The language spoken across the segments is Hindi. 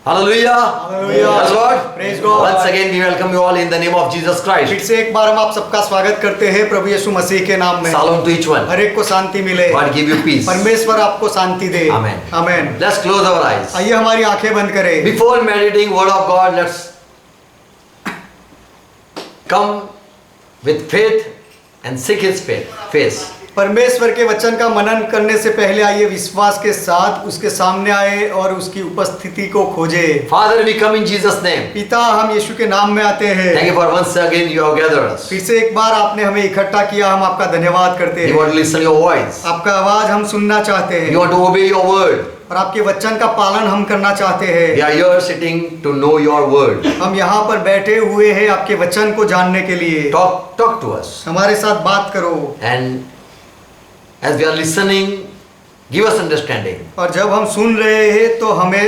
Hallelujah. Hallelujah. Praise God. Praise God. Once again we welcome you all in the name of Jesus फिर Christ. से एक बार हम आप सबका स्वागत करते हैं प्रभु यीशु मसीह के नाम में। Shalom to each one. हर एक को शांति मिले। God give you peace. परमेश्वर आपको शांति दे। Amen. Amen. Let's close our eyes. आइए हमारी आंखें बंद करें। Before meditating word of God, let's come with faith and seek His face. परमेश्वर के वचन का मनन करने से पहले आइए विश्वास के साथ उसके सामने आए और उसकी उपस्थिति को खोजे। Father, we come in Jesus' name. पिता, हम यीशु के नाम में आते हैं। Thank you for once again you have gathered us. फिर से एक बार आपने हमें इकट्ठा किया, हम आपका धन्यवाद करते We हैं। want to listen your voice. आपका आवाज हम सुनना चाहते We हैं want to obey your word. और आपके वचन का पालन हम करना चाहते हैं। We are here sitting to know your word. हम यहाँ पर बैठे हुए हैं आपके वचन को जानने के लिए। Talk to us. हमारे साथ बात करो। And as we are listening, give us understanding. और जब हम सुन रहे हैं तो हमें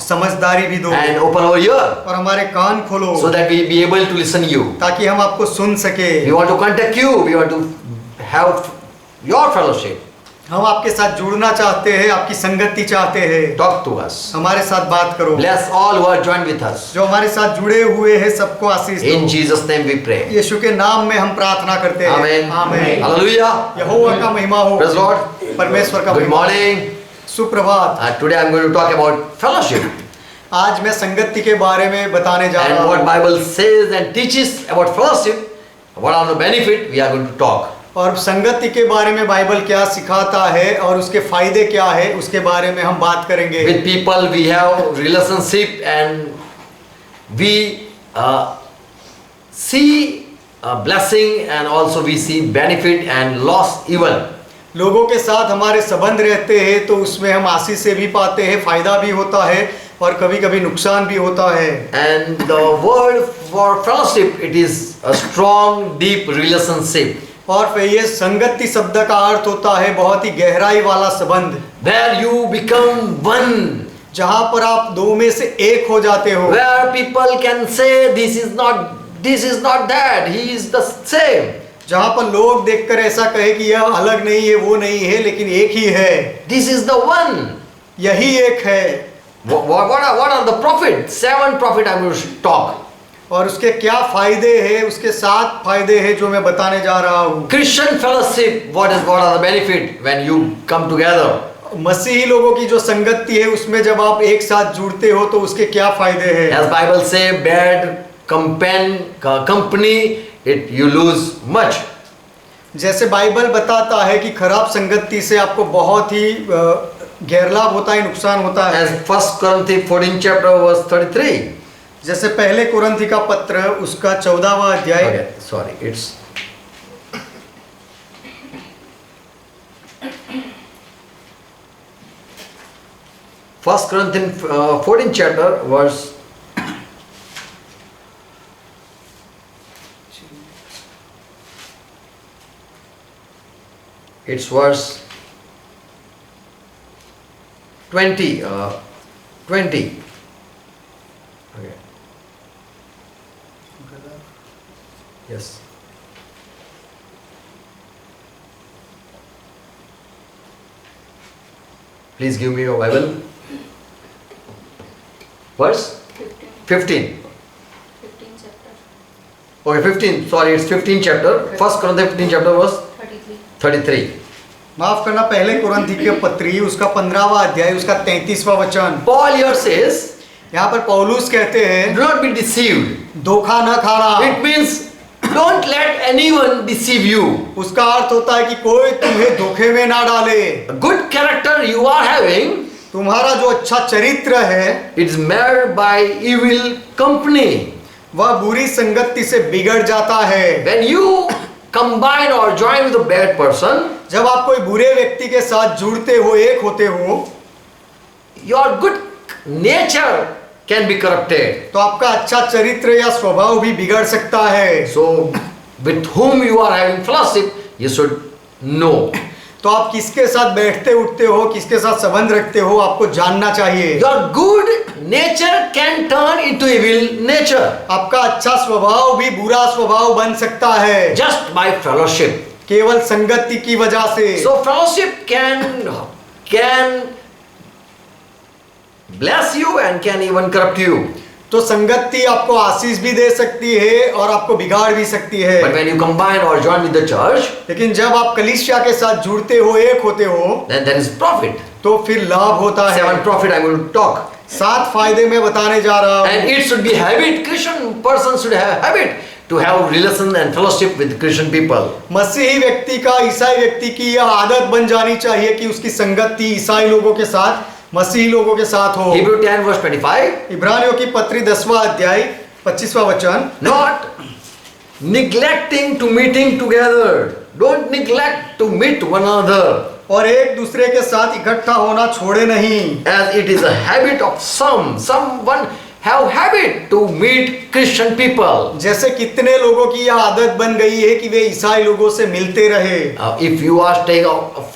समझदारी भी दो And open our ear और हमारे कान खोलो so that we be able to listen you. ताकि हम आपको सुन सके। We want to contact you. We want to have your fellowship. हम आपके साथ जुड़ना चाहते हैं, आपकी संगति चाहते हैं। Talk to us. हमारे साथ बात करो। Bless all who are joined with us. जो हमारे साथ जुड़े हुए हैं सबको आशीष In दो। Jesus' name we pray. यीशु के नाम में हम प्रार्थना करते हैं। Amen. आमीन। Hallelujah. यहोवा का महिमा हो। Praise God. परमेश्वर का Good महिमा। morning. सुप्रभात। Today I am going to talk about fellowship आज मैं संगति के बारे में बताने जा and रहा what हूँ Bible says and teaches about fellowship. What are the benefit we are going to talk. और संगति के बारे में बाइबल क्या सिखाता है और उसके फायदे क्या है उसके बारे में हम बात करेंगे। With people we have relationship and we see blessing and also we see benefit and loss even. लोगों के साथ हमारे संबंध रहते हैं तो उसमें हम आशीष से भी पाते हैं, फायदा भी होता है और कभी-कभी नुकसान भी होता है। And the word for fellowship, it is a strong deep relationship और फिर ये संगति शब्द का अर्थ होता है बहुत ही गहराई वाला संबंध, where you become one, जहाँ पर आप दो में से एक हो जाते हो, where people can say this is not that, he is the same. जहाँ पर लोग देखकर ऐसा कहे कि यह अलग नहीं है, वो नहीं है, लेकिन एक ही है, This is the one. यही एक है। What are the prophets? 7 prophets I will talk. और उसके क्या फायदे हैं, उसके 7 फायदे हैं जो मैं बताने जा रहा हूँ। Christian fellowship, what are the benefit when you come together? मसीही लोगों की जो संगति है उसमें जब आप एक साथ जुड़ते हो तो उसके क्या फायदे हैं। As Bible say, bad company, you lose much. जैसे बाइबल बताता है कि खराब संगति से आपको बहुत ही गैरलाभ होता है, नुकसान होता है। As 1 Corinthians 14 chapter verse 33. जैसे पहले कुरिन्थी का पत्र उसका 14वां अध्याय। Okay, sorry, it's 1 Corinthians 14 chapter verse it's verse 20 20. Okay. Yes. Please give me your Bible. Verse 15. 15 chapter. Okay, 15. Sorry, it's 15 chapter. 1 Corinthians 15 chapter verse 33. 33. माफ करना, पहले कुरिन्थी के पत्री उसका 15वां अध्याय उसका 33वां वचन। Paul here says, यहाँ पर पौलुस कहते हैं do not be deceived. धोखा न खाना। It means don't let anyone deceive you. उसका अर्थ होता है कि कोई तुम्हें धोखे में ना डाले। A good character you are having, तुम्हारा जो अच्छा चरित्र है it's marred by evil company. वह बुरी संगति से बिगड़ जाता है। When you combine or join with a bad person, जब आप कोई बुरे व्यक्ति के साथ जुड़ते हो, एक होते हो, your good nature can be corrupted. तो आपका अच्छा चरित्र या स्वभाव भी बिगड़ सकता है। So, with whom you are having fellowship, you should know. तो आप किसके साथ बैठते उठते हो, किसके साथ संबंध रखते हो, आपको जानना चाहिए। Your good nature can turn into evil nature आपका अच्छा स्वभाव भी बुरा स्वभाव बन सकता है just by fellowship. केवल संगति की वजह से। So fellowship can bless you and can even corrupt you. तो संगति आपको आशीष भी दे सकती है और आपको बिगाड़ भी सकती है। But when you combine or join with the church, लेकिन जब आप कलीसिया के साथ जुड़ते हो, एक होते हो, then there is profit. तो फिर लाभ होता है। 7 profit I will talk. 7 फायदे मैं बताने जा रहा हूँ। And it should be habit. Christian person should have habit to have relation and fellowship with Christian people. मसीही व्यक्ति का ईसाई व्यक्ति की यह आदत बन जानी चाहिए कि उसकी संगति ईसाई लोगों के साथ, मसीही लोगों के साथ हो। Hebrew 10 verse 25. इब्रानियों की पत्री 10वां अध्याय 25वां वचन। Not neglecting to meeting together. Don't neglect to meet one another, और एक दूसरे के साथ इकट्ठा होना छोड़े नहीं। as it is a habit of someone have habit to meet Christian people. जैसे कितने लोगों की यह आदत बन गई है कि वे ईसाई लोगों से मिलते रहे। If you are staying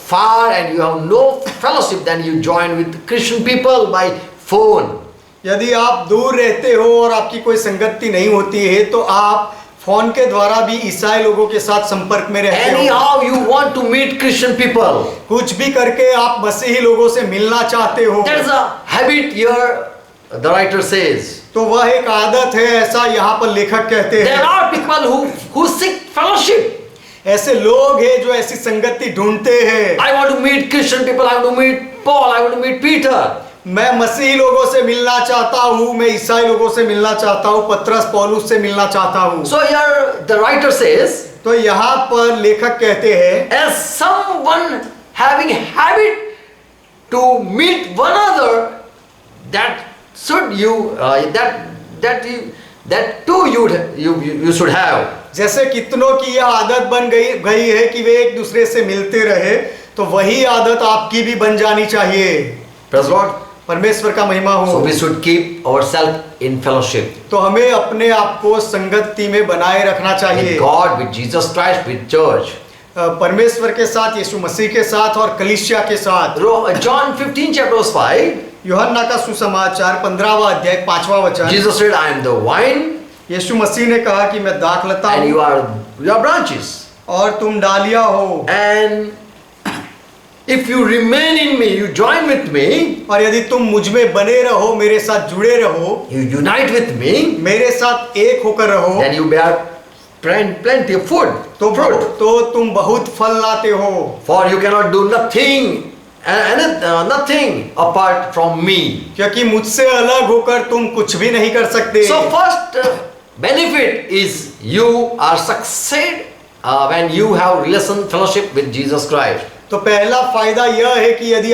far and you have no fellowship, then you join with Christian people by phone. यदि आप दूर रहते हो और आपकी कोई संगति नहीं होती है तो आप फोन के द्वारा भी ईसाई लोगों के साथ संपर्क में रहते हो। Anyhow, you want to meet Christian people. कुछ भी करके आप मसीही लोगों से मिलना चाहते हो। There is a habit here, the writer says. तो वह एक आदत है, ऐसा यहाँ पर लेखक कहते There हैं। are people who seek fellowship. ऐसे लोग हैं जो ऐसी संगति ढूंढते हैं। I want to meet Christian people. I want to meet Paul. I want to meet Peter. मैं मसीही लोगों से मिलना चाहता हूँ, मैं ईसाई लोगों से मिलना चाहता हूँ, पत्रस पौलुस से मिलना चाहता हूँ। So here the writer says, तो यहाँ पर लेखक कहते हैं, as someone having habit to meet one another, that should you that too you should have. जैसे कितनों की यह आदत बन गई है कि वे एक दूसरे से मिलते रहे, तो वही आदत आपकी भी बन जानी चाहिए। Praise God. परमेश्वर का महिमा हो। So we should keep ourselves in fellowship तो हमें अपने आप को संगति में बनाए रखना with चाहिए, God, with Jesus Christ, with church. परमेश्वर के साथ, यीशु मसीह के साथ और कलीसिया के साथ। John 15 chapter 5. यूहन्ना का सुसमाचार 15वां अध्याय 5वां वचन। Jesus said, I am the vine यीशु मसीह ने कहा कि मैं दाखलता and हूँ you are branches. और तुम डालियां हो। And if you remain in me, you join with me, और यदि तुम मुझ में बने रहो, मेरे साथ जुड़े रहो, you unite with me, मेरे साथ एक होकर रहो, then you bear plenty of fruit. तो तुम बहुत फल लाते हो। For you cannot do nothing apart from me. क्योंकि मुझसे अलग होकर तुम कुछ भी नहीं कर सकते। So first benefit is you are succeed when you have relation fellowship with Jesus Christ. तो पहला फायदा यह है कि यदि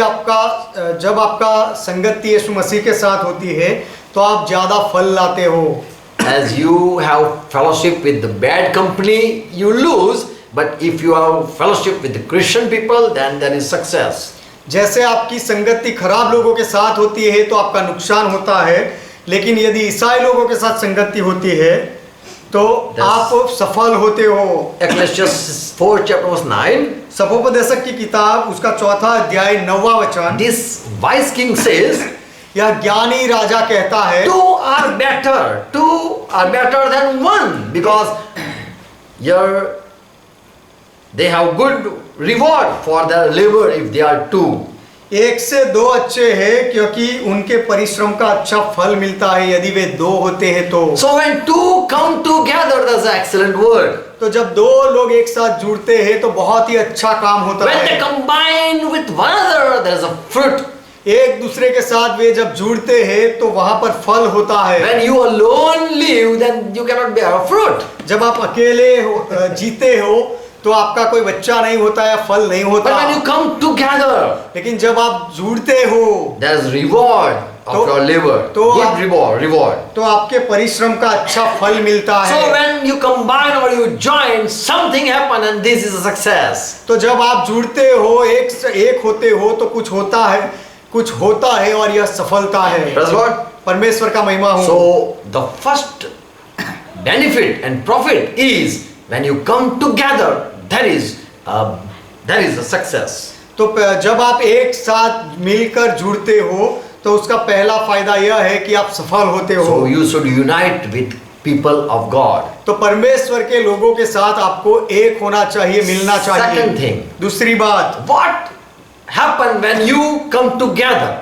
जब आपका संगति यीशु मसीह के साथ होती है तो आप ज्यादा फल लाते हो। As you have fellowship with the bad company, you lose. But if you have fellowship with the Christian people, then there is success. जैसे आपकी संगति खराब लोगों के साथ होती है तो आपका नुकसान होता है, लेकिन यदि ईसाई लोगों के साथ संगति होती है तो आप सफल होते हो। Ecclesiastes 4 chapter verse 9. सफोपदेशक की किताब उसका 4वां अध्याय 9वां वचन। This wise king says, यह ज्ञानी राजा कहता है, two are better than one, because they have good reward for their labor if they are two. एक से दो अच्छे हैं क्योंकि उनके परिश्रम का अच्छा फल मिलता है यदि वे दो होते हैं तो। So when two come together, that's an excellent word. तो जब दो लोग एक साथ जुड़ते हैं तो बहुत ही अच्छा काम होता When they है। combine with one another, there is a fruit. एक दूसरे के साथ वे जब जुड़ते हैं तो वहां पर फल होता है। When you alone live, then you cannot bear a fruit. जब आप अकेले जीते हो तो आपका कोई बच्चा नहीं होता या फल नहीं होता। But when you come together, लेकिन जब आप जुड़ते हो there is reward of your labor. Good reward. तो आपके परिश्रम का अच्छा फल मिलता है। So when you combine or you join, something happen and this is a success. तो जब आप जुड़ते हो, एक होते हो तो कुछ होता है और यह सफलता है। Praise God. परमेश्वर का महिमा हो। So the first benefit and profit is when you come together, there is a success. तो जब आप एक साथ मिलकर जुड़ते हो तो उसका पहला फायदा यह है कि आप सफल होते हो। So you should unite with people of God. तो परमेश्वर के लोगों के साथ आपको एक होना चाहिए, मिलना चाहिए। Second thing. दूसरी बात, What happen when you come together?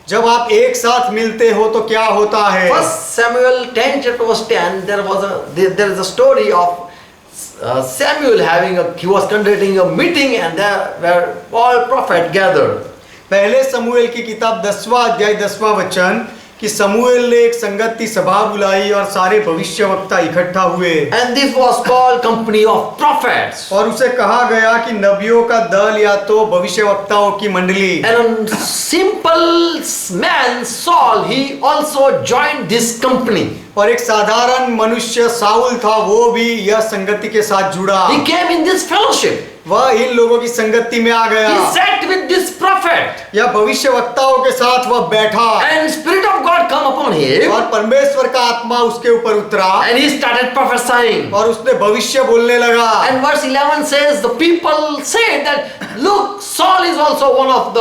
जब आप एक साथ मिलते हो तो क्या होता है? First Samuel 10 chapter verse 10, there is a story of Samuel he was conducting a meeting and there were all prophets gathered. पहले समूएल की किताब 10वां अध्याय 10वां वचन कि समूएल ने एक संगति सभा बुलाई और सारे भविष्यवक्ता इकट्ठा हुए And this was called company of prophets. और उसे कहा गया कि नबियों का दल या तो भविष्यवक्ताओं की मंडली। And a simple man Saul, he also joined this company. और एक साधारण मनुष्य साउल था, वो भी यह संगति के साथ जुड़ा। He came in this fellowship. वह इन लोगों की संगति में आ गया। He sat with this prophet. या भविष्यवक्ताओं के साथ वह बैठा And Spirit of God come upon him. और परमेश्वर का आत्मा उसके ऊपर उतरा And he started prophesying. और उसने भविष्य बोलने लगा। And verse 11 says, the people said that, look, Saul is also one of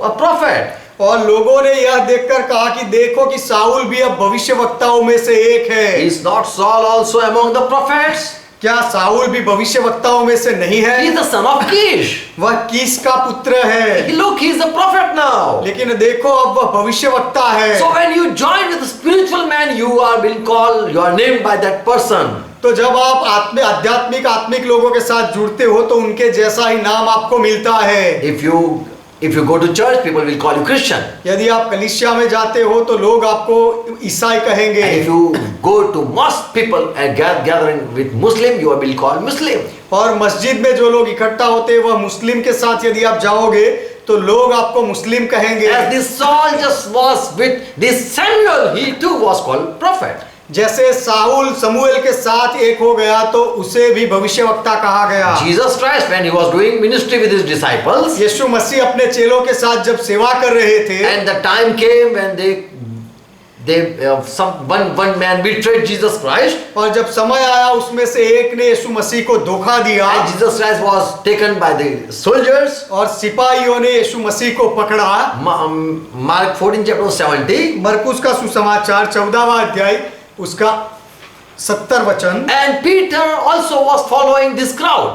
a prophet. और लोगों ने यह देखकर कहा कि देखो कि साउल भी अब भविष्यवक्ताओं में से एक है। Is not Saul also among the prophets? क्या साउल भी भविष्यवक्ताओं में से नहीं He है? is the son of Kish. वह कीश का पुत्र है, Look, he is a prophet now. लेकिन देखो अब वह भविष्यवक्ता है। So when you join with a spiritual man, you are being called, you are named by that person. तो जब आप आत्मिक लोगों के साथ जुड़ते हो तो उनके जैसा ही नाम आपको मिलता है। If you go to church, people will call you Christian. यदि आप कलीसिया में जाते हो तो लोग आपको ईसाई कहेंगे। And if you go to mosque, people are gathering with Muslim, you will be called Muslim. और मस्जिद में जो लोग इकट्ठा होते हैं वह मुस्लिम के साथ यदि आप जाओगे तो लोग आपको मुस्लिम कहेंगे। As this Saul just was with this Samuel, he too was called prophet. जैसे साउल समूएल के साथ एक हो गया तो उसे भी भविष्यवक्ता कहा गया। Jesus Christ, when he was doing ministry with his disciples, यीशु मसीह अपने चेलों के साथ जब सेवा कर रहे थे and the time came when one man betrayed Jesus Christ, और जब समय आया उसमें से एक ने यीशु मसीह को धोखा दिया and Jesus Christ was taken by the soldiers. और सिपाहियों ने यीशु मसीह को पकड़ा। Mark 14 chapter 70. मरकुस का सुसमाचार 14वां अध्याय उसका 70 वचन। And Peter also was following this crowd.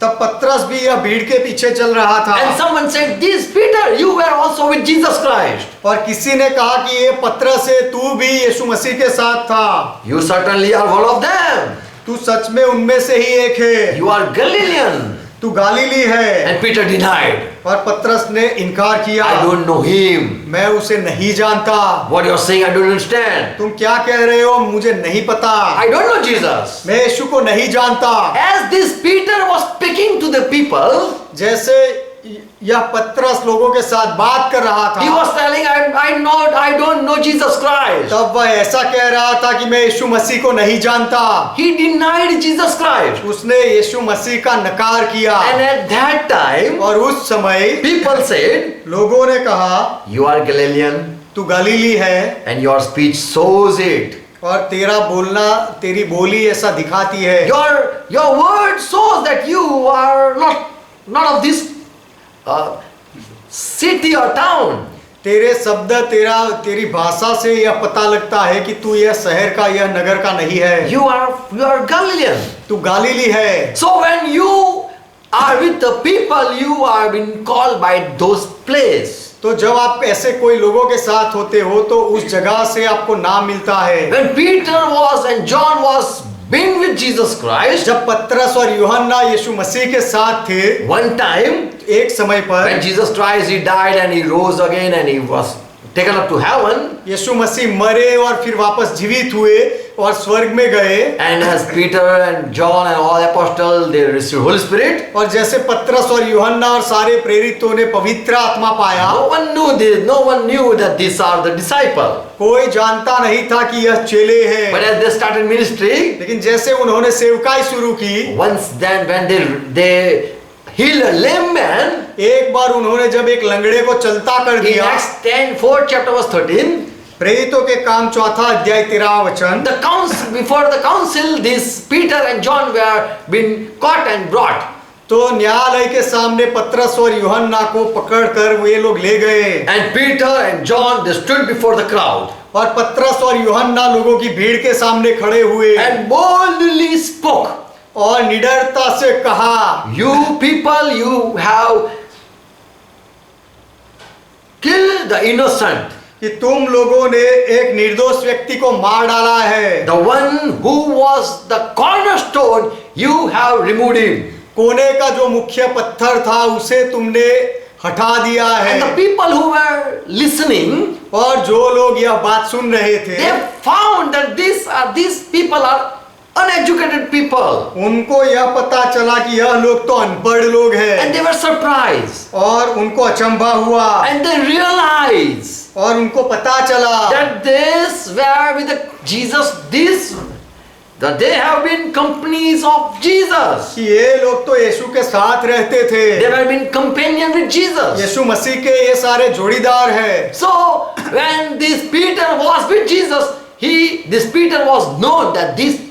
तब पतरस भी यह भीड़ के पीछे चल रहा था। And someone said, "This Peter, you were also with Jesus Christ." और किसी ने कहा कि ये पतरस है, तू भी यीशु मसीह के साथ था। You certainly are one of them. तू सच में उनमें से ही एक है। You are Galilean. तू गालीली है। And Peter denied. और पतरस ने इनकार किया। I don't know him. मैं उसे नहीं जानता। What you are saying, I don't understand. तुम क्या कह रहे हो, मुझे नहीं पता। I don't know Jesus. मैं यीशु को नहीं जानता। As this Peter was speaking to the people, जैसे यह पतरस लोगों के साथ बात कर रहा था, he was telling, I don't know Jesus Christ. तब वह ऐसा कह रहा था कि मैं यीशु मसीह को नहीं जानता। He denied Jesus Christ. उसने यीशु मसीह का नकार किया। And at that time, और उस समय people said, लोगों ने कहा you are Galilean, तू गलीली है and your speech shows it. और तेरा बोलना, तेरी बोली ऐसा दिखाती है। Your word shows that you are not of this city or town. तेरे शब्द, तेरी भाषा से यह पता लगता है कि तू यह शहर का, यह नगर का नहीं है। You are Galilean. तू गलीली है। So when you are with the people, you are being called by those place. तो जब आप ऐसे कोई लोगों के साथ होते हो तो उस जगह से आपको नाम मिलता है। When Peter and John was being with Jesus Christ, जब पतरस और यूहन्ना यीशु मसीह के साथ थे, one time एक समय पर when Jesus Christ, he died and he rose again and he was taken up to heaven, यीशु मसीह मरे और फिर वापस जीवित हुए और स्वर्ग में गए। and as Peter and John and all apostles, they received Holy Spirit. और जैसे पतरस और यूहन्ना और सारे प्रेरितों ने पवित्र आत्मा पाया, No one knew that these are the disciples. कोई जानता नहीं था कि यह चेले हैं। But as they started ministry, लेकिन जैसे उन्होंने सेवकाई शुरू की, when they healed a lame man, एक बार उन्होंने जब एक लंगड़े को चलता कर in दिया, Acts 4 chapter verse 13, प्रेरितों के काम 4 अध्याय 13 वचन, before the council, this Peter and John were been caught and brought. तो न्यायालय के सामने पतरस और यूहन्ना को पकड़कर वे लोग ले गए। And Peter and John, they stood before the crowd. और पतरस और यूहन्ना लोगों की भीड़ के सामने खड़े हुए And boldly spoke. और निडरता से कहा, You people, you have killed the innocent. कि तुम लोगों ने एक निर्दोष व्यक्ति को मार डाला है। The one who was the cornerstone, you have removed him. कोने का जो मुख्य पत्थर था उसे तुमने हटा दिया And the है। people who were listening, और जो लोग यह बात सुन रहे थे they found that these people are uneducated people. उनको यह पता चला कि यह लोग तो अनपढ़ लोग And हैं they were surprised. और उनको अचंभा हुआ And they realized और उनको पता चला that this were with Jesus, that they have been companies of Jesus. कि ये लोग तो यीशु के साथ रहते थे, They have been companion with Jesus. यीशु मसीह के ये सारे जोड़ीदार हैं। So when this Peter was with Jesus, this Peter was known that this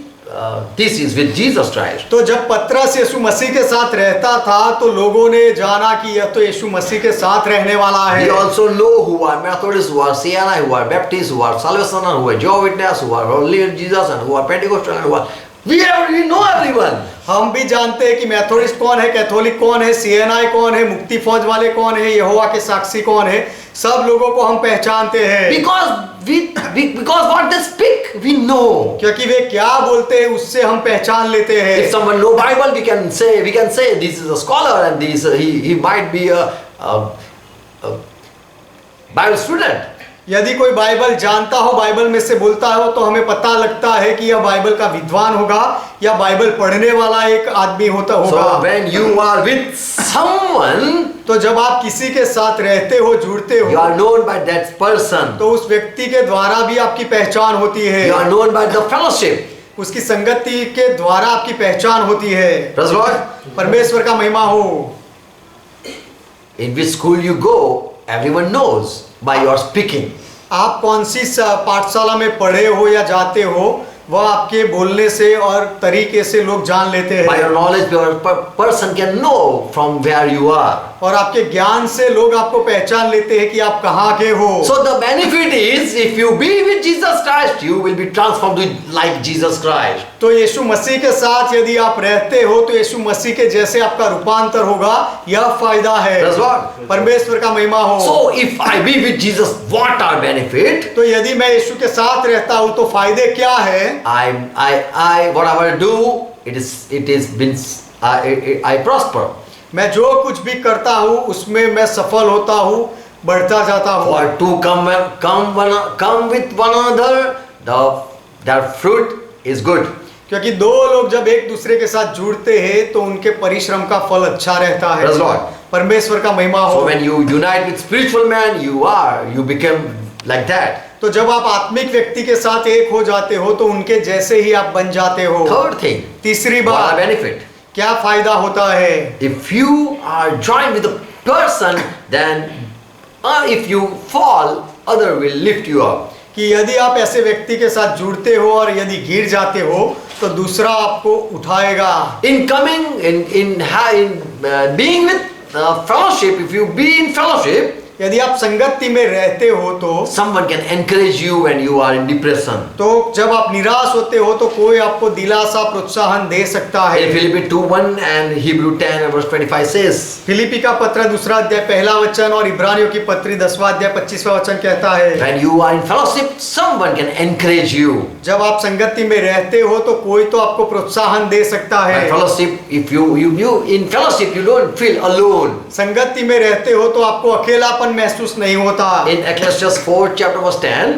is with Jesus Christ. तो जब पतरस यीशु मसीह के साथ रहता था तो लोगों ने जाना कि यह तो यीशु मसीह के साथ रहने वाला We है। also know who are Methodists, who are CNI, who are Baptists, who are Salvation, who are Jehovah's Witness, who are Holy in Jesus, and who are Pentecostal, and who are we know everyone. हम भी जानते हैं कि मैथोडिस्ट कौन है, कैथोलिक कौन है, सीएनआई कौन है, मुक्ति फौज वाले कौन है, यहोवा के साक्षी कौन है, सब लोगों को हम पहचानते हैं। Because what they speak, we know. क्योंकि वे क्या बोलते हैं उससे हम पहचान लेते हैं। If someone know Bible, we can say this is a scholar and he might be a Bible student. यदि कोई बाइबल जानता हो, बाइबल में से बोलता हो, तो हमें पता लगता है कि यह बाइबल का विद्वान होगा या बाइबल पढ़ने वाला एक आदमी होगा। So when you are with someone, तो जब आप किसी के साथ रहते हो, जुड़ते you हो, are known by that person. तो उस व्यक्ति के द्वारा भी आपकी पहचान होती है। You are known by the fellowship. उसकी संगति के द्वारा आपकी पहचान होती है। Praise God. परमेश्वर का महिमा हो। In which school you go, everyone knows by your speaking. आप कौन सी पाठशाला में पढ़े हो या जाते हो, वह आपके बोलने से और तरीके से लोग जान लेते By हैं। your knowledge, your person can know from where you are. और आपके ज्ञान से लोग आपको पहचान लेते हैं कि आप कहाँ के हो। So the benefit is, if you be with Jesus Christ, you will be transformed like Jesus Christ. तो यीशु मसीह के साथ यदि आप रहते हो तो यीशु मसीह के जैसे आपका रूपांतर होगा, यह फायदा है। Praise God. परमेश्वर का महिमा हो। So if I be with Jesus, what are benefit? तो यदि मैं यीशु के साथ रहता हूँ तो फायदे क्या है? I whatever I do, I prosper. मैं जो कुछ भी करता हूँ उसमें मैं सफल होता हूँ, बढ़ता जाता हूँ। For two come with one another, their fruit is good. क्योंकि दो लोग जब एक दूसरे के साथ जुड़ते हैं तो उनके परिश्रम का फल अच्छा रहता है। Praise God. परमेश्वर का महिमा हो। So when you unite with spiritual man, you become like that. तो जब आप आत्मिक व्यक्ति के साथ एक हो जाते हो तो उनके जैसे ही आप बन जाते हो। Third thing, तीसरी what बात, are benefit? क्या फायदा होता है? If you are joined with a person, then if you fall, other will lift you up. कि यदि आप ऐसे व्यक्ति के साथ जुड़ते हो और यदि गिर जाते हो तो दूसरा आपको उठाएगा। In being with fellowship, if you be in fellowship, यदि आप संगति में रहते हो तो someone can encourage you when you are in depression. तो जब आप निराश होते हो तो कोई आपको दिलासा प्रोत्साहन दे सकता है। In Philippians 2:1 and Hebrew 10 and verse 25 says, Philippi का पत्र 2 अध्याय 1 वचन और इब्रानियों की पत्री 10 अध्याय 25 वचन कहता है, when you are in fellowship, someone can encourage you. जब आप संगति में रहते हो तो कोई तो आपको प्रोत्साहन दे सकता By है। fellowship, if you in fellowship, you don't feel alone. संगति में रहते हो तो आपको अकेलापन महसूस नहीं होता। In Ecclesiastes 4 chapter verse 10,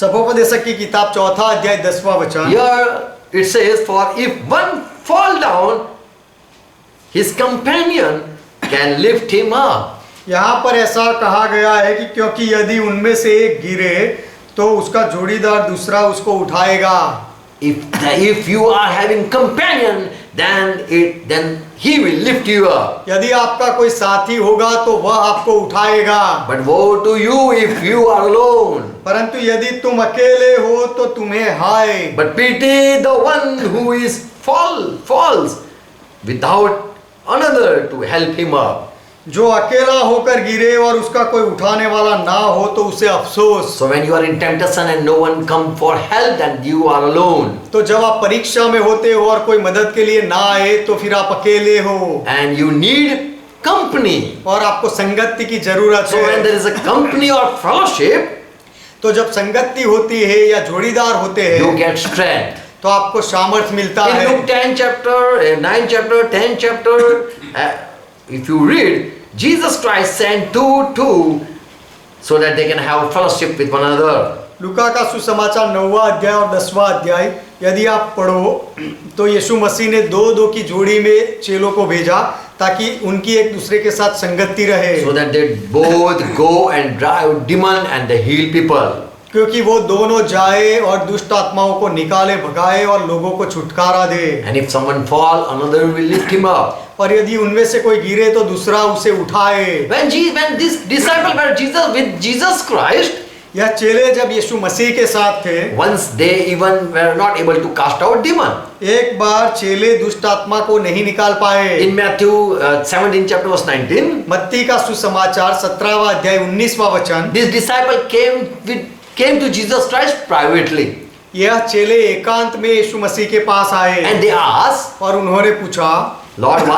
सभोपदेशक की किताब 4 अध्याय 10 वचन, here it says, for if one fall down, his companion can lift him up. यहाँ पर ऐसा कहा गया है कि क्योंकि यदि उनमें से एक गिरे तो उसका जोड़ीदार दूसरा उसको उठाएगा। If you are having companion, then he will lift you up. यदि आपका कोई साथी होगा तो वह आपको उठाएगा। But woe to you if you are alone. परंतु यदि तुम अकेले हो तो तुम्हें हाय। But pity the one who is falls without another to help him up. जो अकेला होकर गिरे और उसका कोई उठाने वाला ना हो तो उसे अफसोस। So when you are in temptation and no one come for help, then you are alone. तो जब आप परीक्षा में होते हो और कोई मदद के लिए ना आए तो फिर आप अकेले हो। And you need company. और आपको संगति की जरूरत So when है। there is a company or fellowship, तो जब संगति होती है या जोड़ीदार होते you हैं get strength. तो आपको सामर्थ मिलता In है। Luke 10 chapter, 9 chapter, 10 chapter, if you read, Jesus Christ sent two so that they can have fellowship with one another. लूका का सुसमाचार 9वां अध्याय और 10वां अध्याय यदि आप पढ़ो तो यीशु मसीह ने दो की जोड़ी में चेलों को भेजा ताकि उनकी एक दूसरे के साथ संगति रहे, So that they both go and drive demon and they heal people. क्योंकि वो दोनों जाए और दुष्ट आत्माओं को निकाले, भगाए और लोगों को छुटकारा दे। And if someone fall, another will lift him up. और यदि उनमें से कोई गिरे तो दूसरा उसे उठाए। When this disciple were with Jesus Christ, यह चेले जब यीशु मसीह के साथ थे, once they even were not able to cast out demon. एक बार चेले दुष्ट आत्मा को नहीं निकाल पाए। In Matthew 17 chapter verse 19, मत्ती का सुसमाचार 17वां अध्याय 19वां वचन, this disciple came to Jesus Christ privately यह चेले एकांत में यीशु मसीह के पास आए and they asked, और उन्होंने पूछा, Lord,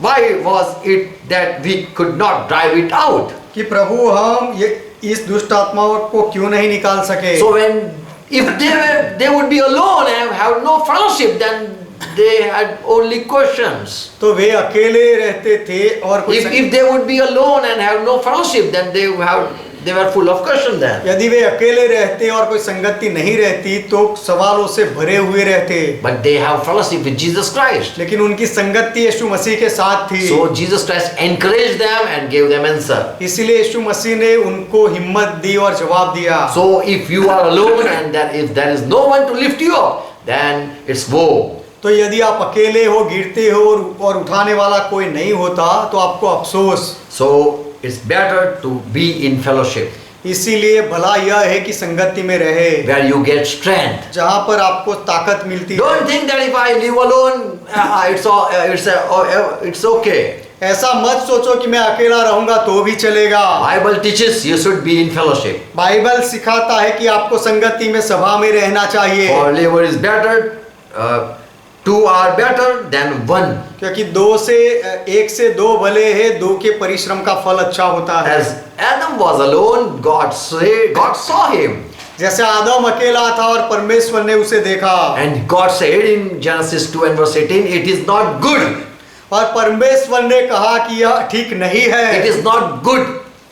why was it that we could not drive it out? कि प्रभु हम ये इस दुष्ट आत्माओं को क्यों नहीं निकाल सके। So if they would be alone and have no fellowship, then they had only questions. तो वे अकेले रहते थे और कोई If they would be alone and have no fellowship, then they were full of questions then. यदि वे अकेले रहते और कोई संगति नहीं रहती तो सवालों से भरे हुए रहते, But they have fellowship with Jesus Christ. लेकिन उनकी संगति यीशु मसीह के साथ थी। So Jesus Christ encouraged them and gave them answer. इसीलिए यीशु मसीह ने उनको हिम्मत दी और जवाब दिया। So if you are alone and that if there is no one to lift you up, then it's woe. तो यदि आप अकेले हो, गिरते हो और उठाने वाला कोई नहीं होता तो आपको अफसोस। So it's better to be in fellowship इसीलिए भला यह है कि संगति में रहे, where you get strength. जहाँ पर आपको ताकत मिलती है। Don't think that if I live alone, it's okay. ऐसा मत सोचो कि मैं अकेला रहूंगा तो भी चलेगा। Bible teaches you should be in fellowship. Bible सिखाता है कि आपको संगति में, सभा में रहना चाहिए, For labor is better, two are better than one. क्योंकि एक से दो भले है, दो के परिश्रम का फल अच्छा होता है। As Adam was alone, God saw him. जैसे आदम अकेला था और परमेश्वर ने उसे देखा, And God said in Genesis 2 and verse 18, it is not good. और परमेश्वर ने कहा कि यह ठीक नहीं It है, is not good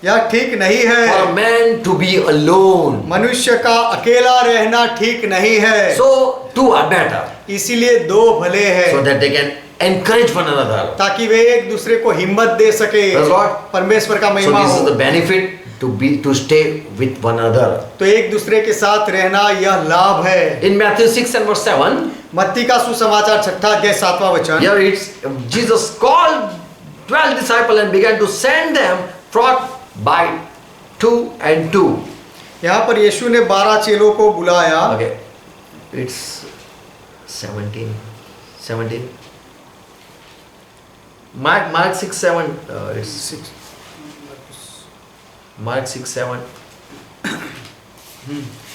यह ठीक नहीं है, for man to be alone. मनुष्य का अकेला रहना ठीक नहीं है। So two are better, इसीलिए दो भले so हैं that they can encourage one another. ताकि वे एक दूसरे को हिम्मत दे सके। Praise God. परमेश्वर का So महिमा this is हो। the benefit to stay with one another. तो एक दूसरे के साथ रहना यह लाभ है। In Matthew 6 and verse 7, मत्ती का सुसमाचार 6 अध्याय 7वां वचन, here it's Jesus called 12 disciples and began to send them forth by 2 and 2. यहाँ पर यीशु ने 12 चेलों को बुलाया। Okay, it's 17. Mark 6, 7. It's Mark 6, 7.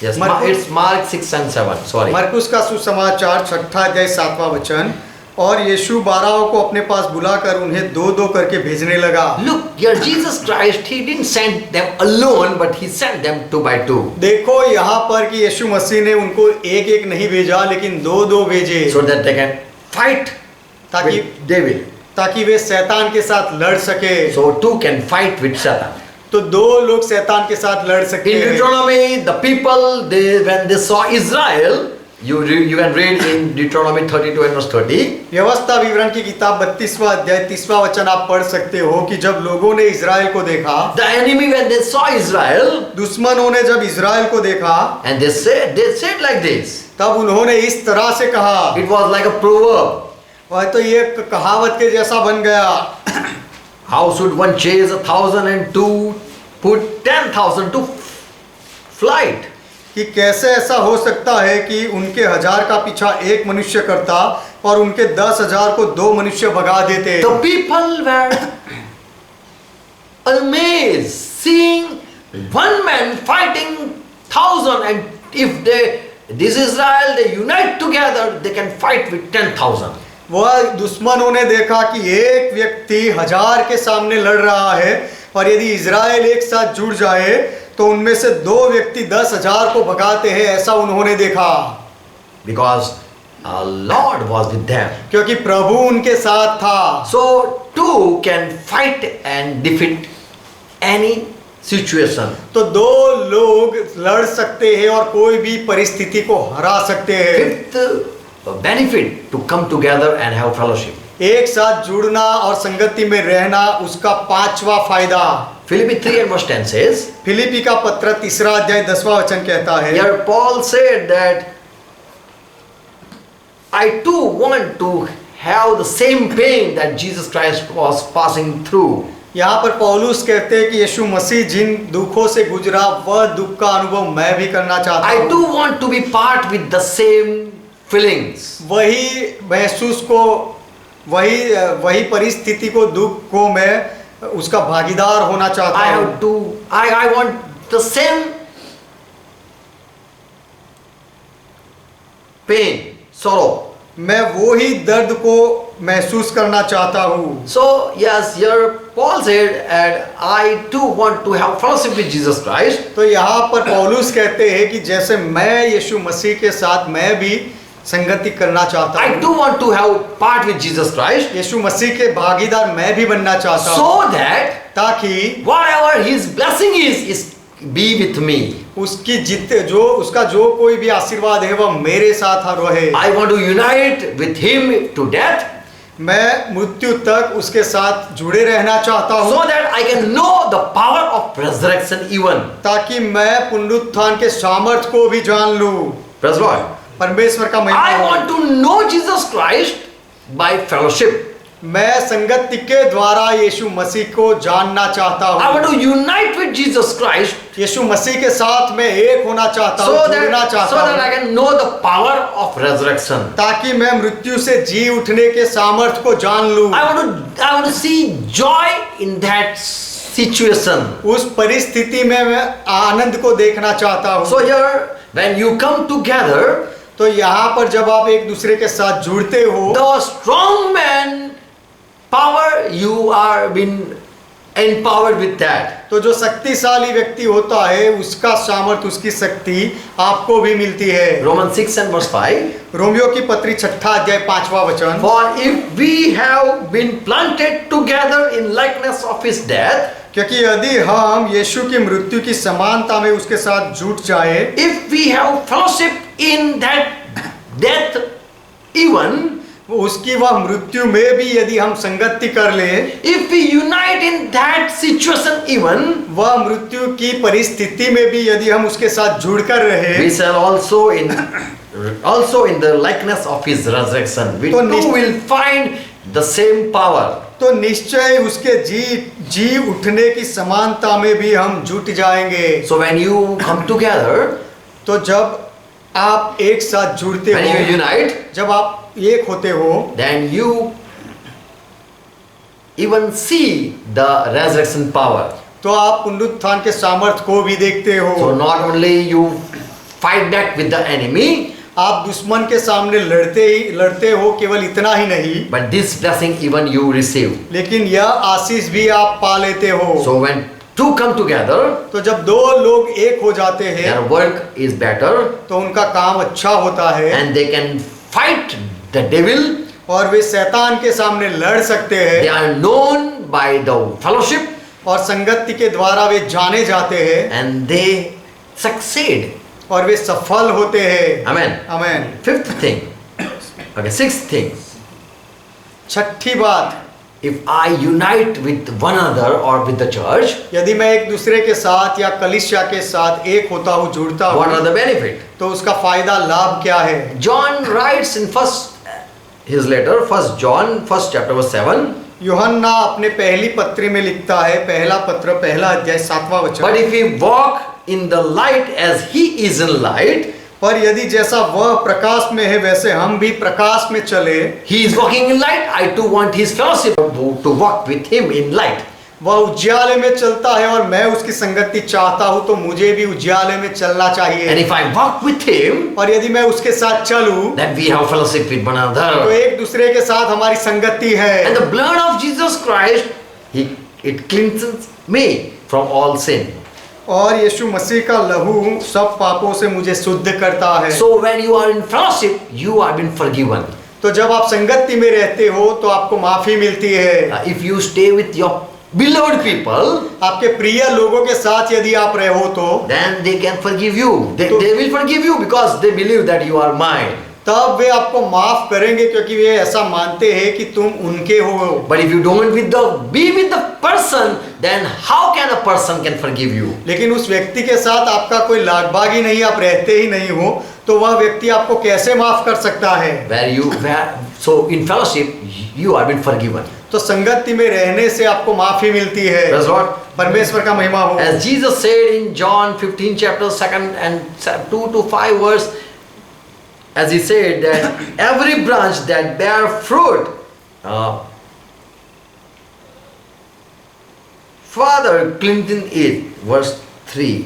Yes, it's Mark 6 and 7. Sorry. मरकुस का सुसमाचार 6 अध्याय 7वां वचन, और यीशु 12 को अपने पास बुलाकर उन्हें दो करके भेजने लगा। Look, here Jesus Christ, he didn't send them alone, but he sent them 2 by 2. देखो यहाँ पर कि यीशु मसीह ने उनको एक नहीं भेजा लेकिन दो भेजे, So that they can fight ताकि with devil. ताकि वे शैतान के साथ लड़ सके। So 2 can fight with Satan. तो 2 लोग शैतान के साथ लड़ सकते In हैं। Deuteronomy, the people, when they saw Israel, you can read in Deuteronomy 32 and verse 30. व्यवस्था विवरण की किताब 32वां अध्याय 30वां वचन आप पढ़ सकते हो कि जब लोगों ने इजराइल को देखा, The enemy, when they saw Israel, दुश्मनों ने जब इजराइल को देखा, and they said like this. तब उन्होंने इस तरह से कहा, It was like a proverb. वह तो ये कहावत के जैसा बन गया। How should one chase 1,000 and 2 put 10,000 to flight? कि कैसे ऐसा हो सकता है कि उनके 1000 का पीछा एक मनुष्य करता और उनके 10,000 को 2 मनुष्य भगा देते। The people were amazed seeing one man fighting 1,000, and if this Israel, they unite together, they can fight with 10,000. वह दुश्मनों ने देखा कि एक व्यक्ति 1000 के सामने लड़ रहा है, और यदि इज़राइल एक साथ जुड़ जाए तो उनमें से 2 व्यक्ति 10,000 को भगाते हैं, ऐसा उन्होंने देखा। Because our Lord was with them. क्योंकि प्रभु उनके साथ था। So two can fight and defeat any situation. तो 2 लोग लड़ सकते हैं और कोई भी परिस्थिति को हरा सकते हैं। Fifth benefit to come together and have fellowship. एक साथ जुड़ना और संगति में रहना, उसका 5वां फायदा। Philippians 3 and verse 10 says, Philippi का पत्र 3 अध्याय 10वां वचन कहता है, here Paul said that I too want to have the same pain that Jesus Christ was passing through. यहाँ पर पौलुस कहते हैं कि यीशु मसीह जिन दुखों से गुजरा वह दुख का अनुभव मैं भी करना चाहता I हूँ। too want to be part with the same feelings. वही महसूस को, वही परिस्थिति को, दुख को मैं उसका भागीदार होना चाहता I हूँ। have to, I want the same pain, sorrow. मैं वो ही दर्द को महसूस करना चाहता हूँ। So yes, here Paul said, and I too want to have fellowship with Jesus Christ. तो यहाँ पर पौलुस कहते हैं कि जैसे मैं यीशु मसीह के साथ मैं भी संगति करना चाहता I हूँ, too want to have part with Jesus Christ, यीशु मसीह के भागीदार मैं भी बनना चाहता हूँ, so that ताकि whatever His blessing is be with me. उसकी उसका जो कोई भी आशीर्वाद है वह मेरे साथ रहे। I want to unite with Him to death, मैं मृत्यु तक उसके साथ जुड़े रहना चाहता हूँ, so that I can know the power of resurrection even. ताकि मैं पुनरुत्थान के सामर्थ को भी जान लूं। Praise the Lord. परमेश्वर का महिमा I हो। want to know Jesus Christ by fellowship. मैं संगति के द्वारा यीशु मसीह को जानना चाहता I हूँ। want to unite with Jesus Christ, यीशु मसीह के साथ मैं एक होना चाहता हूँ, जुड़ना so चाहता that I हूँ, can know the power of resurrection. ताकि मैं मृत्यु से जी उठने के सामर्थ को जान लूं। I want to see joy in that situation. उस परिस्थिति में मैं आनंद को देखना चाहता हूँ। So here, when you come together, तो यहाँ पर जब आप एक दूसरे के साथ जुड़ते हो, the strong man power, you are been empowered with that. तो जो शक्तिशाली व्यक्ति होता है उसका सामर्थ, उसकी शक्ति आपको भी मिलती है। Romans 6 and verse 5. रोमियो की पत्री 6 अध्याय 5वां वचन, For if we have been planted together in likeness of His death, क्योंकि यदि हम यीशु की मृत्यु की समानता में उसके साथ जुट जाए, if we have fellowship in that death even, उसकी वह मृत्यु में भी यदि हम संगति कर ले, if we unite in that situation even, वह मृत्यु की परिस्थिति में भी यदि हम उसके साथ जुड़कर रहे, we shall also in the likeness of His resurrection, we तो too will find the same power. तो निश्चय उसके जी उठने की समानता में भी हम जुट जाएंगे। So when you come together, तो जब आप एक साथ जुड़ते when you हो, unite, जब आप एक होते हो, then you even see the resurrection power. तो आप पुनरुत्थान के सामर्थ को भी देखते So हो। not only you fight back with the enemy, आप दुश्मन के सामने लड़ते हो, केवल इतना ही नहीं, but this blessing even you receive. लेकिन यह आशीष भी आप पा लेते हो। So when two come together, तो जब 2 लोग एक हो जाते हैं their work is better, तो उनका काम अच्छा होता है, and they can fight the devil. और वे शैतान के सामने लड़ सकते They हैं, are known by the fellowship, और संगति के द्वारा वे जाने जाते हैं, and they succeed. और वे सफल होते हैं। Amen. आमेन। Fifth thing. Okay, sixth thing. छठी बात, If I unite with one another or with the church, यदि मैं एक दूसरे के साथ या कलीसिया के साथ एक होता हूँ, जुड़ता what are हूँ, the benefit? तो उसका फायदा लाभ क्या है? John writes in his letter, 1 John, 1st chapter verse 7. यूहन्ना अपने पहली पत्री में लिखता है, पहला पत्र पहला अध्याय 7वां But वचन, if we walk in the light as He is in light, पर यदि जैसा वह प्रकाश में है वैसे हम भी प्रकाश में चले, He is walking in light. I too want His fellowship to walk with Him in light. वह उज्याले में चलता है और मैं उसकी संगति चाहता हूं, तो मुझे भी उज्याले में चलना And चाहिए। if I walk with him, और यदि मैं उसके साथ चलूं then we have fellowship with one तो another. एक दूसरे के साथ हमारी संगति And है। the blood of Jesus Christ, it cleanses me from all sin. और यीशु मसीह का लहू सब पापों से मुझे शुद्ध करता है। So when you are in fellowship, you have been forgiven. तो जब आप संगति में रहते हो तो आपको माफी मिलती है। If you stay with your beloved people, आपके प्रिय लोगों के साथ यदि आप रहो तो then they can forgive you. They will forgive you because they believe that you are mine. तब वे आपको माफ करेंगे क्योंकि वे ऐसा मानते हैं कि तुम उनके हो। But if you don't be with the person, then how can a person can forgive you? लेकिन उस व्यक्ति के साथ आपका कोई लागबागी नहीं, आप रहते ही नहीं हो, तो वह व्यक्ति आपको कैसे माफ कर सकता है? So in fellowship, you have been forgiven. तो संगति में रहने से आपको माफी मिलती है। That's what? परमेश्वर का महिमा हो। As Jesus said in John 15 chapter 2 and 2 to 5 verse, as he said that every branch that bear fruit, Father cleansing it. Verse 3.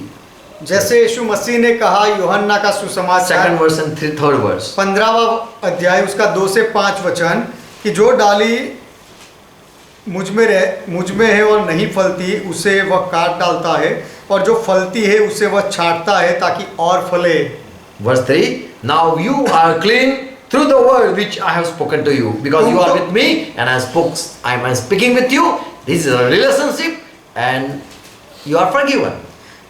जैसे यीशु मसीह ने कहा यूहन्ना का सुसमाचार 2nd verse and 3rd verse. 15वां अध्याय उसका 2 से 5 वचन कि जो डाली मुझ में है और नहीं फलती उसे वह काट डालता है, और जो फलती है उसे वह छांटता है ताकि और फले। Verse 3. Now you are clean through the word which I have spoken to you, because you are with me and I am speaking with you. This is a relationship and you are forgiven.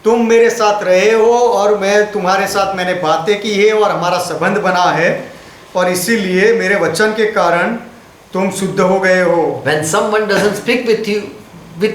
तुम मेरे साथ रहे हो और मैं तुम्हारे साथ मैंने बातें की है और हमारा संबंध बना है, और इसीलिए मेरे वचन के कारण तुम शुद्ध हो गए हो। When someone doesn't speak with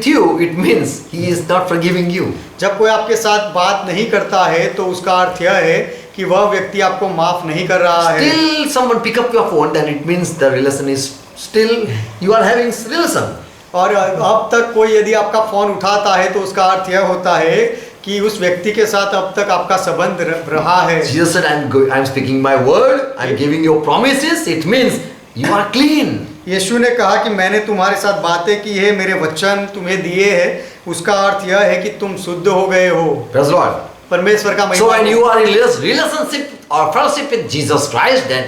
you, it means he is not forgiving you. जब कोई आपके साथ बात नहीं करता है तो उसका अर्थ यह है कि वह व्यक्ति आपको माफ नहीं कर रहा है। Still someone pick up your phone, then it means the relation is still you are having relation. और अब तक कोई यदि आपका फोन उठाता है तो उसका अर्थ यह होता है कि उस व्यक्ति के साथ अब तक आपका संबंध रहा है। Jesus said, I am speaking my word, I am giving you promises. It means you are clean. यीशु ने कहा कि मैंने तुम्हारे साथ बातें की है, मेरे वचन तुम्हें दिए हैं, उसका अर्थ यह है कि तुम शुद्ध हो गए हो। Praise Lord. परमेश्वर का महिमा। So when you are in relationship or fellowship with Jesus Christ, then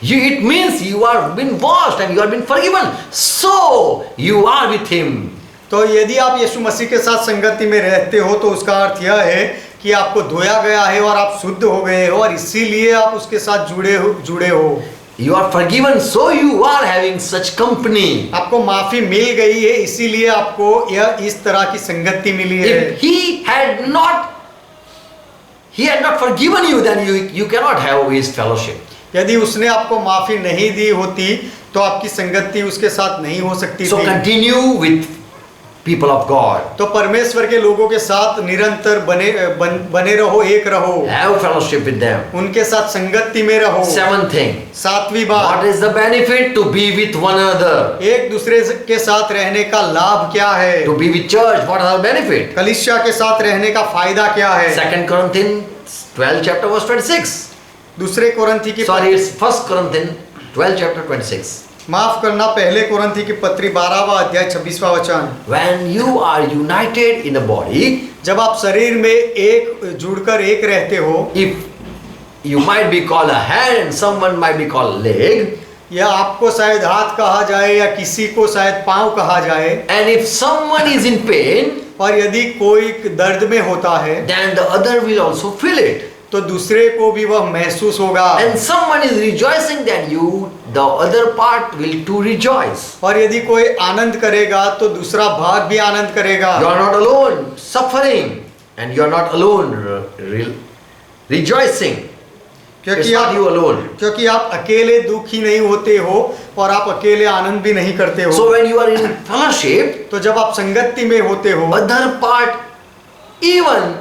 it means you are been washed and you are been forgiven. So you are with Him. तो यदि आप यीशु मसीह के साथ संगति में रहते हो तो उसका अर्थ यह है कि आपको धोया गया है और आप शुद्ध हो गए हो, और इसीलिए आप उसके साथ जुड़े हो। You are forgiven, so you are having such company. आपको माफी मिल गई है, इसीलिए आपको यह इस तरह की संगति मिली है। If He had not forgiven you, then you cannot have His fellowship. यदि उसने आपको माफी नहीं दी होती तो आपकी संगति उसके साथ नहीं हो सकती So थी। continue with people of God. तो परमेश्वर के लोगों के साथ निरंतर बने रहो, एक रहो, Have fellowship with them. उनके साथ संगति में रहो। 7th thing. 7वीं What बात, is the benefit to be with one another? एक दूसरे के साथ रहने का लाभ क्या है? To be with church, what are the benefit? कलीसिया के साथ रहने का फायदा क्या है? 2 Corinthians 12 chapter verse 26. दूसरे कोरिन्थी की Sorry, it's 1 Corinthians 12 chapter 26. माफ करना, पहले कोरिन्थी की पत्री 12वां अध्याय 26वां वचन। When you are united in a body, जब आप शरीर में एक जुड़कर एक रहते हो, if you might be called a hand and someone might be called leg, या आपको शायद हाथ कहा जाए या किसी को शायद पांव कहा जाए, and if someone is in pain, और यदि कोई दर्द में होता है then the other will also feel it. तो दूसरे को भी वह महसूस होगा। And someone is rejoicing, then the other part will too rejoice. और यदि कोई आनंद करेगा तो दूसरा भाग भी आनंद करेगा। You are not alone suffering, and you are not alone rejoicing. It's not you alone. क्योंकि आप अकेले दुखी नहीं होते हो और आप अकेले आनंद भी नहीं करते हो। So when you are in fellowship, तो जब आप संगति में होते हो, other part even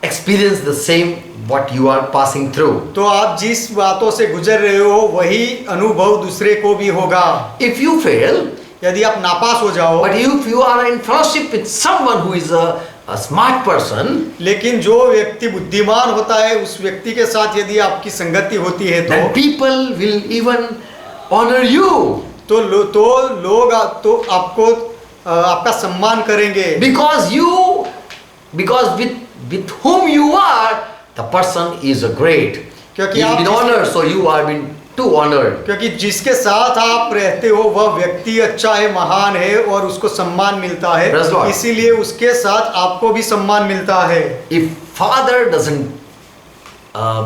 experience the same what you are passing through. तो आप जिस बातों से गुजर रहे हो वही अनुभव दूसरे को भी होगा। If you fail, यदि आप नापास हो जाओ, but if you are in fellowship with someone who is a smart person, लेकिन जो व्यक्ति बुद्धिमान होता है उस व्यक्ति के साथ यदि आपकी संगति होती है then people will even honor you. तो लोग आपको आपका सम्मान करेंगे। Because with whom you are, the person is a great. क्योंकि He has आप been honored, so you are been too honored. क्योंकि जिसके साथ आप रहते हो वह व्यक्ति अच्छा है, महान है और उसको सम्मान मिलता है, Praise Lord. इसीलिए उसके साथ आपको भी सम्मान मिलता है। If father doesn't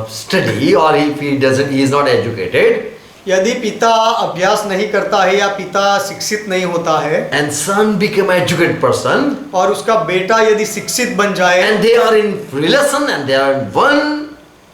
study, or if he is not educated, यदि पिता अभ्यास नहीं करता है या पिता शिक्षित नहीं होता है and son become an educated person, और उसका बेटा यदि शिक्षित बन जाए and they are in relation, and they are one,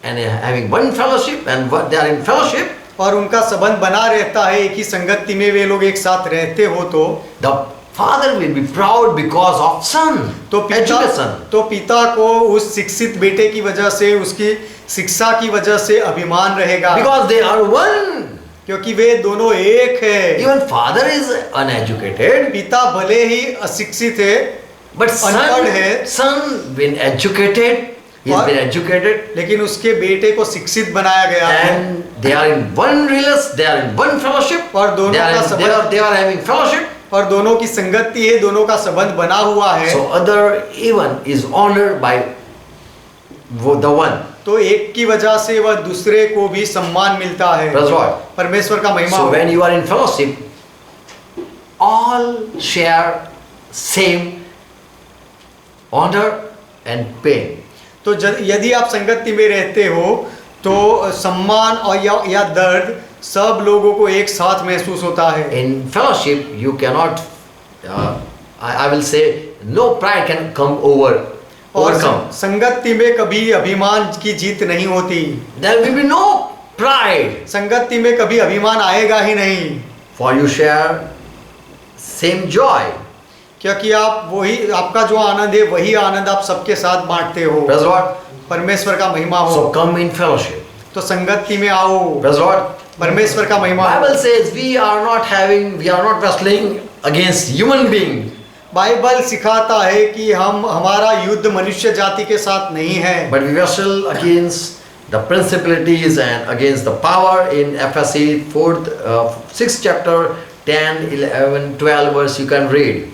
and having one fellowship, and they are in fellowship, और उनका संबंध बना रहता है, एक ही संगति में वे लोग एक साथ रहते हो, तो the father will be proud because of son, education. तो पिता को उस शिक्षित बेटे की वजह से, उसकी शिक्षा की वजह से अभिमान रहेगा, Because they are one. क्योंकि वे दोनों एक है। Even father is uneducated, पिता भले ही अशिक्षित है, but अनपढ़ है, son been educated, he has been educated, लेकिन उसके बेटे को शिक्षित बनाया गया है, and they are in one relation, they are in one fellowship, और दोनों they का are, संबंध, they are having fellowship. और दोनों की संगति है, दोनों का संबंध बना हुआ है, So other even is honored by the one. तो एक की वजह से वह दूसरे को भी सम्मान मिलता है। Praise Lord. परमेश्वर का महिमा So हो। when you are in fellowship, all share same honor and pain. तो यदि आप संगति में रहते हो तो सम्मान और या दर्द सब लोगों को एक साथ महसूस होता है। In fellowship, you cannot, I will say, no pride can come और overcome. संगति में कभी अभिमान की जीत नहीं होती। There will be no pride, संगति में कभी अभिमान आएगा ही नहीं, for you share same joy. क्योंकि आप वही, आपका जो आनंद है वही आनंद आप सबके साथ बांटते हो। Praise Lord. परमेश्वर का महिमा हो। So come in fellowship. तो संगति में आओ। Praise Lord. परमेश्वर का महिमा हो। Bible says we are not wrestling against human being. Bible सिखाता है कि हमारा युद्ध मनुष्य जाति के साथ नहीं है, But we wrestle against the principalities and against the power in Ephesians 6th chapter 10, 11, 12 verse you can read.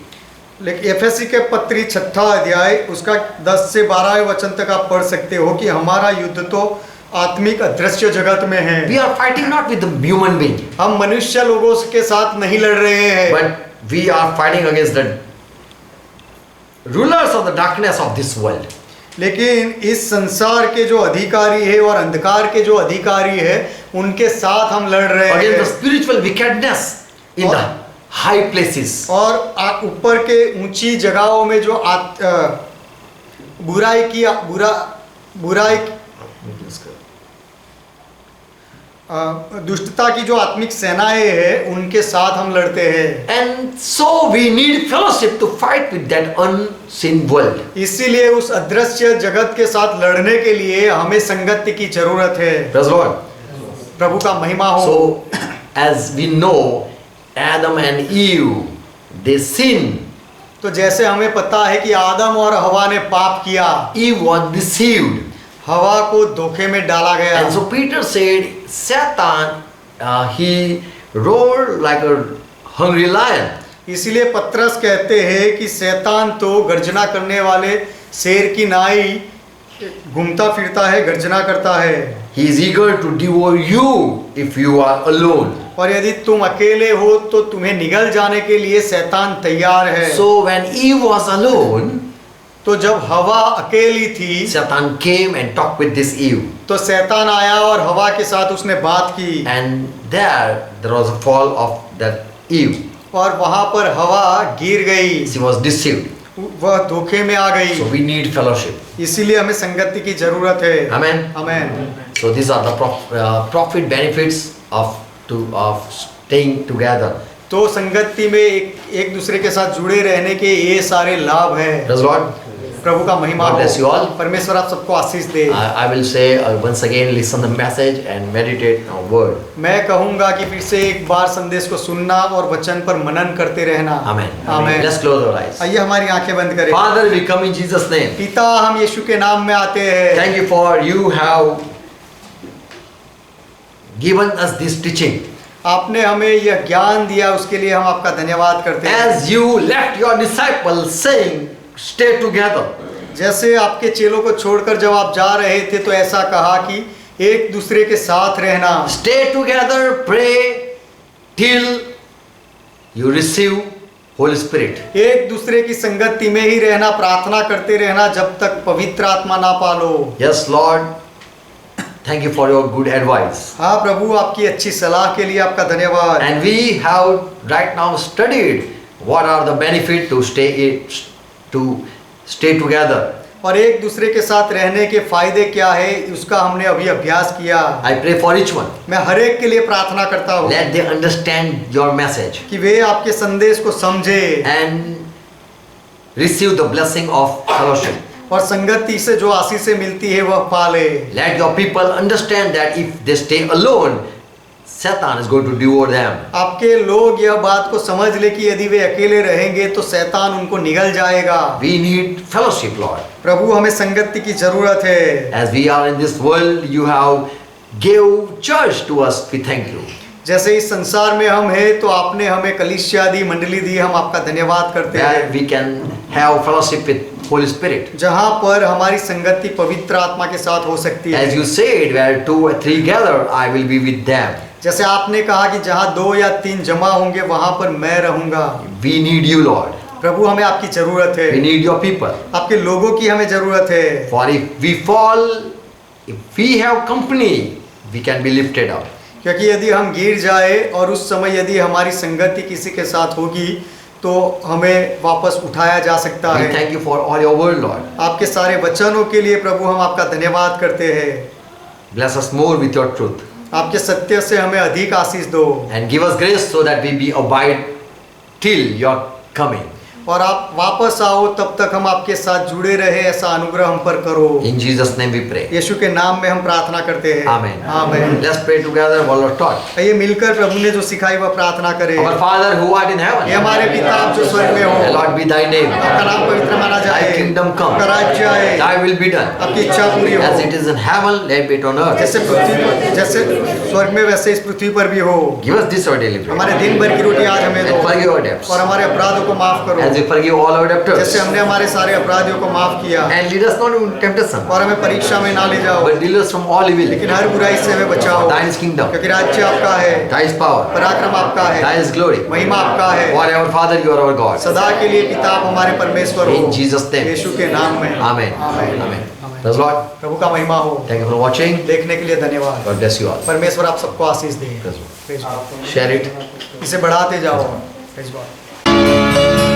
लेकिन एफएससी के पत्री 6ठा अध्याय उसका 10 से 12 वचन तक आप पढ़ सकते हो कि हमारा युद्ध तो आत्मिक अदृश्य जगत में है। We are fighting not with the human being, हम मनुष्य लोगों के साथ नहीं लड़ रहे हैं, but we are fighting against the rulers of the darkness of this world. लेकिन इस संसार के जो अधिकारी है और अंधकार के जो अधिकारी है उनके साथ हम लड़ रहे Against the हैं, spiritual wickedness in the high places. और ऊपर के ऊंची जगहों में जो बुराई दुष्टता की जो आत्मिक सेनाएं हैं उनके साथ हम लड़ते हैं। And so we need fellowship to fight with that unseen world. इसीलिए उस अदृश्य जगत के साथ लड़ने के लिए हमें संगति की जरूरत है। Praise Lord. प्रभु का महिमा हो। So as we know, Adam and Eve, they sinned. तो जैसे हमें पता है कि आदम और हवा ने पाप किया, Eve was deceived. हवा को धोखे में डाला गया। And so Peter said, Satan, he roared like a hungry lion. इसीलिए पतरस कहते हैं कि शैतान तो गर्जना करने वाले शेर की नाई घूमता फिरता है, गर्जना करता है। He is eager to devour you if you are alone. और यदि तुम अकेले हो तो तुम्हें निगल जाने के लिए शैतान तैयार है। So when Eve was alone, तो जब हवा अकेली थी, Satan came and talked with this Eve. तो शैतान आया और हवा के साथ उसने बात की, And there was a fall of that Eve. और वहां पर हवा गिर गई, She was deceived. वह धोखे में आ गई। So we need fellowship. इसीलिए हमें संगति की जरूरत है। Amen. Amen. So these are the profit benefits of staying together. तो संगति में एक दूसरे के साथ जुड़े रहने के ये सारे लाभ हैं। Praise Lord. प्रभु का महिमा God bless you all. हो। परमेश्वर आप सबको आशीष दे। I will say once again, listen the message and meditate on word. मैं कहूँगा कि फिर से एक बार संदेश को सुनना और वचन पर मनन करते रहना। Amen. Amen. Let's close our eyes. आइए हमारी आंखें बंद करें। Father, we come in Jesus' name. पिता, हम यीशु के नाम में आते हैं। Thank you for you have given us this teaching. आपने हमें यह ज्ञान दिया, उसके लिए हम आपका धन्यवाद करते हैं। As you left your disciples saying, stay together. जैसे आपके चेलों को छोड़कर जब आप जा रहे थे तो ऐसा कहा कि एक दूसरे के साथ रहना, Stay together, pray till you receive Holy Spirit. एक दूसरे की संगति में ही रहना, प्रार्थना करते रहना जब तक पवित्र आत्मा ना पालो। Yes, Lord. Thank you for your good advice. हाँ प्रभु, आपकी अच्छी सलाह के लिए आपका धन्यवाद। And we have right now studied what are the benefit to stay together. और एक दूसरे के साथ रहने के फायदे क्या है, उसका हमने अभी अभ्यास किया। I pray for each one. मैं हर एक के लिए प्रार्थना करता हूँ Let they understand your message कि वे आपके संदेश को समझे and receive the blessing of fellowship. और संगति से जो आशीषें मिलती है वह पाले। Let your people understand that if they stay alone, Satan is going to devour them. आपके लोग यह बात को समझ ले कि यदि वे अकेले रहेंगे तो शैतान उनको निगल जाएगा। We need fellowship, Lord. प्रभु, हमें संगति की जरूरत है। As we are in this world, you have gave church to us. We thank you. जैसे इस संसार में हम हैं तो आपने हमें कलीसिया दी, मंडली दी, हम आपका धन्यवाद करते That हैं। we can have fellowship with Holy Spirit. जहाँ पर हमारी संगति पवित्र आत्मा के साथ हो सकती As है। you said, where 2 or 3 gather, I will be with them. जैसे आपने कहा कि जहाँ 2 या 3 जमा होंगे वहाँ पर मैं रहूंगा। We need you, Lord. प्रभु, हमें आपकी जरूरत है। We need your people. आपके लोगों की हमें जरूरत है। For if we fall, if we have company, we can be lifted up. क्योंकि यदि हम गिर जाए और उस समय यदि हमारी संगति किसी के साथ होगी तो हमें वापस उठाया जा सकता We है। thank you for all your word, Lord. आपके सारे वचनों के लिए प्रभु हम आपका धन्यवाद करते हैं। Bless us more with your truth. आपके सत्य से हमें अधिक आशीष दो And give us grace so that we be abide till your coming. और आप वापस आओ तब तक हम आपके साथ जुड़े रहे, ऐसा अनुग्रह हम पर करो। In Jesus' name we pray. यीशु के नाम में हम प्रार्थना करते हैं। Amen. आमीन। Let's pray together while we're taught. आइए मिलकर प्रभु ने जो सिखाई वह प्रार्थना करें। Our Father who art in heaven, ये हमारे पिता आप जो स्वर्ग में हो, hallowed be thy name. आपका नाम पवित्र माना जाए। Thy kingdom come. आपका राज्य आए। Thy will be done. आपकी इच्छा पूरी हो। As it is in heaven, let it be on earth. जैसे पृथ्वी पर, जैसे स्वर्ग में वैसे इस पृथ्वी पर भी हो। Give us this our daily bread. हमारे दिन भर की रोटी आज हमें दो And forgive our debts. और हमारे अपराधों को माफ करो As we forgive all our debtors. जैसे हमने हमारे सारे अपराधियों को माफ किया। And lead us not into temptation, और हमें परीक्षा में ना ले जाओ but deliver us from all evil. लेकिन हर बुराई से हमें बचाओ। Thine is kingdom, क्योंकि राज्य आपका है, Thy is power, पराक्रम आपका है, Thy is glory. महिमा आपका है। Forever, Father, you are our God. सदा के लिए पिता आप हमारे परमेश्वर हो। In Jesus' name. यीशु के नाम में Amen. आमीन। Amen. Praise the Lord. प्रभु का महिमा हो। Thank you for watching. देखने के लिए धन्यवाद। God bless you all. परमेश्वर आप सबको आशीष दे। Praise the Lord. Praise God। Share it. इसे बढ़ाते जाओ। Praise God।